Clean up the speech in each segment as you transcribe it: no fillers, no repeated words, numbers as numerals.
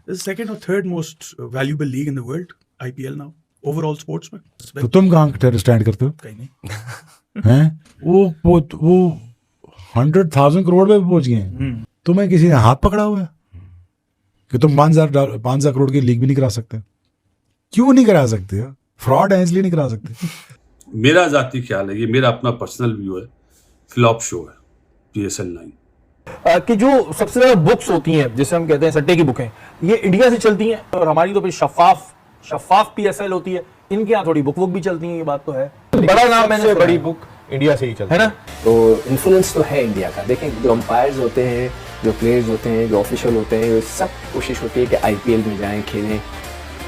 the second or third most valuable league in the world, IPL now, overall sports में. तो तुम कहाँ stand करते हो? कहीं नहीं. हैं? वो 100,000 करोड़ पे पहुंच गए हैं. तुम्हें किसी ने हाथ पकड़ा हुआ है कि तुम 5,000 करोड़ की लीग भी नहीं करा सकते? क्यों नहीं करा सकते? फ्रॉड है इसलिए नहीं करा सकते. मेरा जाती ख्याल है, ये मेरा अपना पर्सनल व्यू है, फ्लॉप शो है PSL 9. कि जो सबसे ज्यादा बुक्स होती हैं, जिसे हम कहते हैं सट्टे की बुकें, ये इंडिया से चलती हैं और हमारी तो फिर शफाफ PSL होती है. इनके यहाँ थोड़ी बुक भी चलती है, ये बात तो है. बड़ा नाम मैंने बड़ी बुक इंडिया से ही चलती है ना. तो इन्फ्लुएंस तो है इंडिया का. देखें, जो अंपायर्स होते हैं, जो प्लेयर्स होते हैं, जो ऑफिशियल होते हैं, वो सब कोशिश होती है कि IPL में जाएं, खेलें,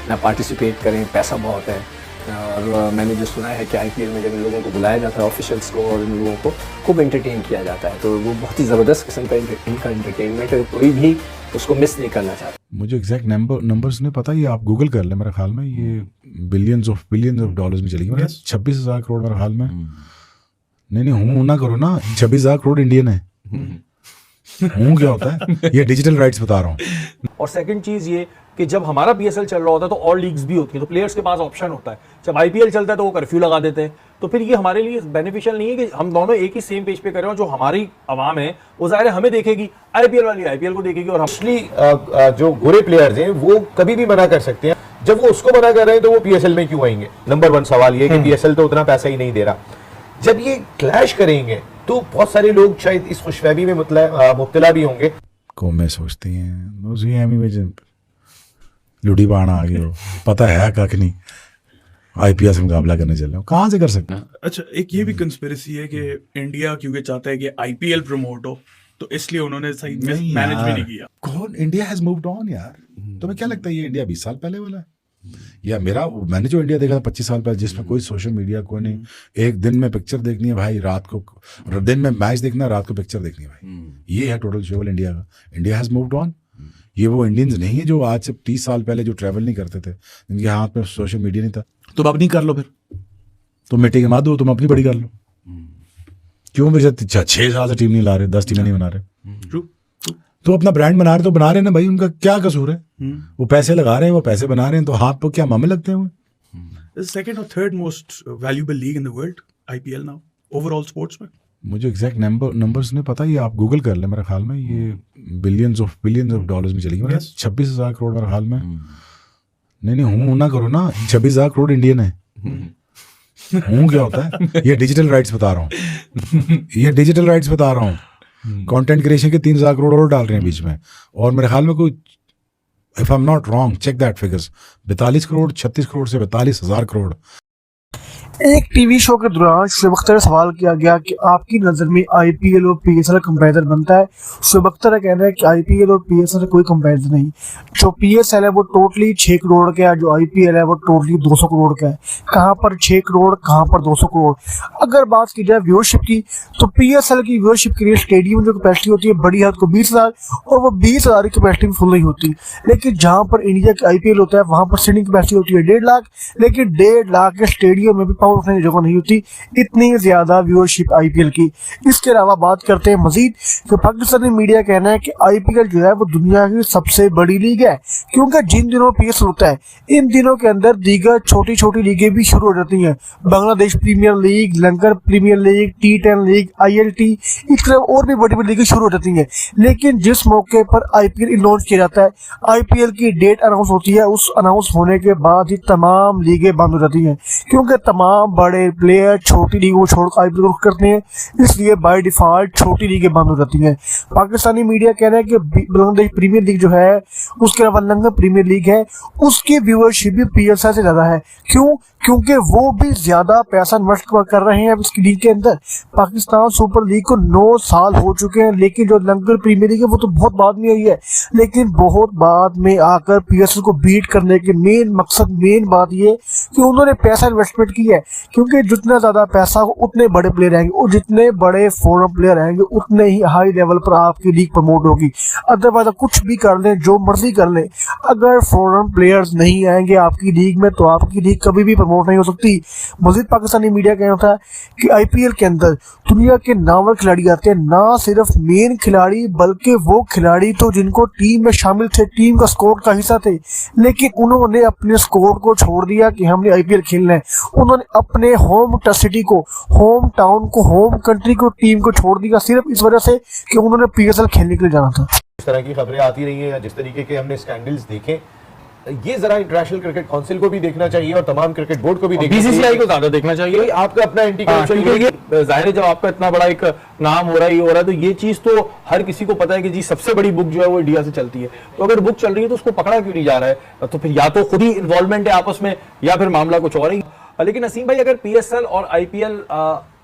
ना पार्टिसिपेट करें. पैसा बहुत है. और मैंने जो सुना है कि IPL में जब इन लोगों को बुलाया जाता है, ऑफिशियल्स को, और इन लोगों को खूब एंटरटेन किया जाता है, तो वो बहुत ही ज़बरदस्त किस्म का इनका एंटरटेनमेंट है. कोई भी उसको मिस नहीं करना चाहता. मुझे एग्जैक्ट नंबर्स नहीं पता, ये आप गूगल कर लें. मेरे ख्याल में ये बिलियंस ऑफ डॉलर्स में चली गई. 26,000 करोड़ मेरे ख्याल में. नहीं हूँ ना करो ना. 26,000 करोड़ इंडियन है. हूँ क्या होता है? ये डिजिटल राइट्स बता रहा हूँ. और सेकंड चीज ये कि जब हमारा PSL चल रहा होता है तो और लीग्स भी होती है, तो प्लेयर्स के पास ऑप्शन होता है. जब IPL चलता है तो वो कर्फ्यू लगा देते हैं. तो फिर ये हमारे लिए बेनिफिशियल नहीं है कि हम दोनों एक ही सेम पेज पे कर रहे हो. जो हमारी आवाम है वो ज़ाहिर है हमें देखेगी, IPL वाली IPL को देखेगी. और हम जो बुरे प्लेयर्स हैं वो कभी भी मना कर सकते हैं. जब वो उसको मना कर रहे हैं तो वो PSL में क्यों आएंगे? नंबर 1 सवाल ये कि PSL तो उतना पैसा ही नहीं दे रहा. जब ये क्लैश करेंगे तो बहुत सारे लोग शायद इस खुशफहमी में मुब्तला भी होंगे. कौमें सोचती हैं लुड़ी बाणा आ गए हो, पता है कख नहीं, IPL से मुकाबला करने चल रहे हो. कहाँ से कर सकते हैं? अच्छा, एक ये भी कंस्पिरेसी है कि इंडिया क्योंकि चाहता है कि IPL प्रमोट हो, तो इसलिए उन्होंने सही मैनेज भी नहीं किया. कौन? इंडिया हैज मूव्ड ऑन यार. तुम्हें क्या लगता है ये इंडिया 20 साल पहले वाला है? या मैंने जो इंडिया देखा था 25 साल पहले, जिसमें कोई सोशल मीडिया कोई नहीं, एक दिन में पिक्चर देखनी है भाई, रात को दिन में मैच देखना, रात को पिक्चर देखनी है भाई. ये है टोटल शेड्यूल इंडिया का. India has moved on. ये वो इंडियंस नहीं है जो आज से 30 साल पहले जो ट्रैवल नहीं करते थे, जिनके हाथ में सोशल मीडिया नहीं था. तुम अपनी कर लो, फिर तुम मिट्टी के मार दो, तुम अपनी बड़ी कर लो. क्यों मुझे 6 साल से टीम नहीं ला रहे, 10 टीमें नहीं बना रहे? तो अपना ब्रांड बना रहे तो बना रहे ना भाई, उनका क्या कसूर है? वो पैसे लगा रहे हैं, वो पैसे बना रहे हैं, तो हाथ पर क्या मामे लगते हैं? The second or third most valuable league in the world, IPL now, overall sports में. मुझे एग्जैक्ट नंबर्स नहीं पता, ये आप गूगल कर लें. मेरे ख्याल में ये बिलियंस ऑफ डॉलर्स में चली गई. 26,000 करोड़ मेरे ख्याल में. नहीं हूँ ना करो ना. 26,000 करोड़ इंडियन है. हूँ क्या होता है? ये डिजिटल राइट्स बता रहा हूँ. कंटेंट क्रिएशन के 3,000 करोड़ और डाल रहे हैं बीच में. और मेरे ख्याल में कोई, if I am not wrong, check that figures, 42 crore 36 crore से 42,000 करोड़. एक टीवी शो के दौरान शुएब अख्तर से सवाल किया गया कि आपकी नज़र में IPL और PSL कंपैरिजन बनता है. शुएब अख्तर का कहना है कि IPL और PSL से कोई कंपैरिजन नहीं. जो PSL है वो टोटली 6 करोड़ का है, जो IPL है वो टोटली 200 करोड़ का है. कहाँ पर 6 करोड़, कहाँ पर 200 करोड़. अगर बात की जाए व्यूअरशिप की, तो PSL की व्यूअरशिप के लिए स्टेडियम जो कैपेसिटी होती है बड़ी हद को 20,000, और वो 20,000 की कैपेसिटी में फुल नहीं होती. लेकिन जहाँ पर इंडिया की IPL होता है वहाँ पर सीटिंग कैपेसिटी होती है 1.5 लाख, लेकिन 1.5 लाख के स्टेडियम में भी पावर उठने की जगह नहीं होती. इतनी ज्यादा व्यूअरशिप IPL की. इसके अलावा बात करते हैं मजीद, तो पाकिस्तानी मीडिया कहना है कि IPL जो है वो दुनिया की सबसे बड़ी लीग है, क्योंकि जिन दिनों PSL होता है इन दिनों के अंदर दीगर छोटी छोटी लीगें भी शुरू हो जाती हैं. Bangladesh premier league, Lanka premier league, T10 league, ILT, इस तरह और भी बड़ी बड़ी लीगें शुरू हो जाती हैं. लेकिन जिस मौके पर IPL लॉन्च किया जाता है, IPL की डेट अनाउंस होती है, उस अनाउंस होने के बाद ही तमाम लीगें बंद हो जाती हैं, क्योंकि तमाम बड़े प्लेयर छोटी लीगों को छोड़कर IPL रुख करते हैं. इसलिए बाय डिफॉल्ट छोटी लीगें बंद हो जाती हैं. पाकिस्तानी मीडिया कह रहा है कि बांग्लादेश प्रीमियर लीग जो है, उसके अलावा लंगर प्रीमियर लीग है, उसकी व्यूअरशिप भी PSL से ज्यादा है. क्यों? क्योंकि वो भी ज्यादा पैसा इन्वेस्ट कर रहे हैं इसकी लीग के अंदर. पाकिस्तान सुपर लीग को 9 साल हो चुके हैं, लेकिन जो लंगर प्रीमियर लीग है वो तो बहुत बाद में आई है. लेकिन बहुत बाद में आकर PSL को बीट करने के मेन बात ये कि उन्होंने पैसा इन्वेस्टमेंट पार्टिसिपेट किया है, क्योंकि जितना ज़्यादा पैसा हो उतने बड़े प्लेयर आएंगे, और जितने बड़े फॉरेन प्लेयर आएंगे उतने ही हाई लेवल पर आपकी लीग प्रमोट होगी। अदरवाइज कुछ भी कर लें, जो मर्जी कर लें, अगर फॉरेन प्लेयर्स नहीं आएंगे आपकी लीग में तो आपकी लीग कभी भी प्रमोट नहीं हो सकती। मजीद पाकिस्तानी मीडिया कहना था कि आईपीएल के अंदर दुनिया के नामवर खिलाड़ी आते हैं, ना सिर्फ मेन खिलाड़ी बल्कि वो खिलाड़ी तो जिनको टीम में शामिल थे, टीम का स्क्वाड का हिस्सा थे, लेकिन उन्होंने अपने स्क्वाड को छोड़ दिया कि हमने आईपीएल खेलना है। उन्होंने अपने होम सिटी को, होम टाउन को, होम कंट्री को, टीम को छोड़ दिया सिर्फ इस वजह से कि उन्होंने पीएसएल खेलने के लिए जाना था। इस तरह की खबरें आती रही हैं या जिस तरीके के हमने स्कैंडल्स देखे, ये जरा इंटरनेशनल क्रिकेट काउंसिल को भी देखना चाहिए और तमाम क्रिकेट बोर्ड को भी देखना चाहिए। बीसीसीआई को ज्यादा देखना चाहिए। आपका अपना एंटी करप्शन, क्योंकि ये जाहिर है जब आपका इतना बड़ा एक नाम हो रहा है तो ये चीज तो हर किसी को पता है कि जी सबसे बड़ी बुक जो है वो इंडिया से चलती है, तो अगर बुक चल रही है तो उसको पकड़ा क्यों नहीं जा रहा है? तो फिर या तो खुद ही इन्वॉल्वमेंट है आपस में या फिर मामला कुछ और ही। लेकिन नसीम भाई, अगर पीएसएल और आईपीएल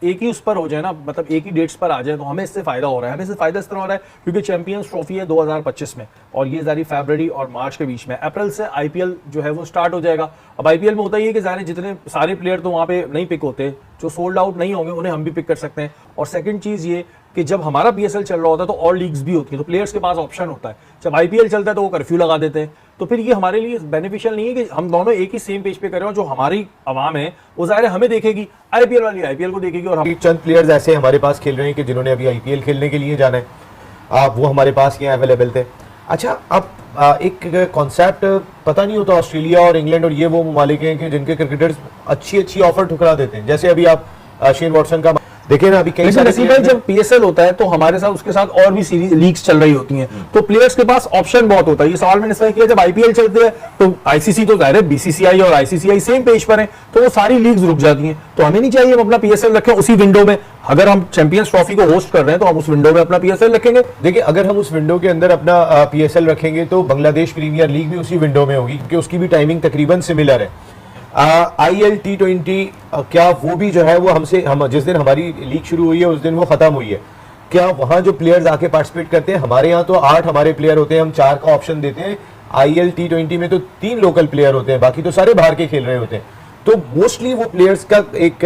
एक ही उस पर हो जाए ना, मतलब एक ही डेट्स पर आ जाए, तो हमें इससे फायदा हो रहा है। हमें इससे फायदा इस तरह हो रहा है क्योंकि चैंपियंस ट्रॉफी है 2025 में, और ये जारी फरवरी और मार्च के बीच में। अप्रैल से आईपीएल जो है वो स्टार्ट हो जाएगा। अब आईपीएल में होता ही है कि जारी जितने सारे प्लेयर तो वहां पे नहीं पिक होते, जो सोल्ड आउट नहीं होंगे उन्हें हम भी पिक कर सकते हैं। और सेकंड चीज ये कि जब हमारा पीएसएल चल रहा होता है तो और लीग्स भी होती है, तो प्लेयर्स के पास ऑप्शन होता है। जब आईपीएल चलता है तो वो कर्फ्यू लगा देते हैं, तो फिर ये हमारे लिए बेनिफिशियल नहीं है कि हम दोनों एक ही सेम पेज पे कर रहे हो। जो हमारी आवाम है वो जाहिर है हमें देखेगी, आईपीएल वाली आईपीएल को देखेगी, और हम चंद प्लेयर्स ऐसे हमारे पास खेल रहे हैं कि जिन्होंने अभी आईपीएल खेलने के लिए जाना है, वो हमारे पास यहाँ अवेलेबल थे। अच्छा, अब एक कॉन्सेप्ट पता नहीं होता, ऑस्ट्रेलिया और इंग्लैंड और ये वो ममालिक हैं कि जिनके क्रिकेटर्स अच्छी ऑफर ठुकरा देते हैं। जैसे अभी आप शेन वॉटसन का देखे ना, अभी कई सारे नसीब भाई जब पीएसएल होता है तो हमारे साथ उसके साथ और भी सीरीज लीग्स चल रही होती हैं, तो प्लेयर्स के पास ऑप्शन बहुत होता है। ये सवाल मैंने इसलिए किया, जब आईपीएल चलते हैं तो आईसीसी तो जाहिर है बीसीसीआई और आईसीसीआई सेम पेज पर हैं, तो वो सारी लीग्स रुक जाती हैं। तो हमें नहीं चाहिए हम अपना पीएसएल रखें उसी विंडो में। अगर हम चैंपियंस ट्रॉफी को होस्ट कर रहे हैं तो हम उस विंडो में अपना पीएसएल रखेंगे। देखिए, अगर हम उस विंडो के अंदर अपना पीएसएल रखेंगे तो बांग्लादेश प्रीमियर लीग भी उसी विंडो में होगी, क्योंकि उसकी भी टाइमिंग तकरीबन सिमिलर है। IL T20 क्या वो भी जो है वो हम जिस दिन हमारी लीग शुरू हुई है उस दिन वो खत्म हुई है, क्या वहां जो प्लेयर्स आके पार्टिसिपेट करते हैं, हमारे यहाँ तो 8 हमारे प्लेयर होते हैं, हम 4 का ऑप्शन देते हैं। IL T20 में तो 3 लोकल प्लेयर होते हैं, बाकी तो सारे बाहर के खेल रहे होते हैं। तो मोस्टली वो प्लेयर्स का एक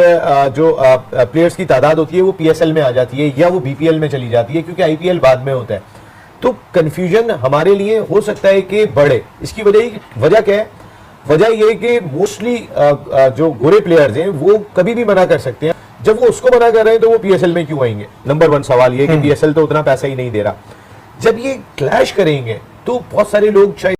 जो प्लेयर्स की तादाद होती है वो पीएसएल में आ जाती है या वो बीपीएल में चली जाती है, क्योंकि आईपीएल बाद में होता है। तो कंफ्यूजन हमारे लिए हो सकता है कि बढ़े। इसकी वजह क्या है? वजह यह कि मोस्टली जो गोरे प्लेयर्स हैं वो कभी भी मना कर सकते हैं। जब वो उसको मना कर रहे हैं तो वो पीएसएल में क्यों आएंगे? नंबर 1 सवाल ये कि पीएसएल तो उतना पैसा ही नहीं दे रहा। जब ये क्लैश करेंगे तो बहुत सारे लोग शायद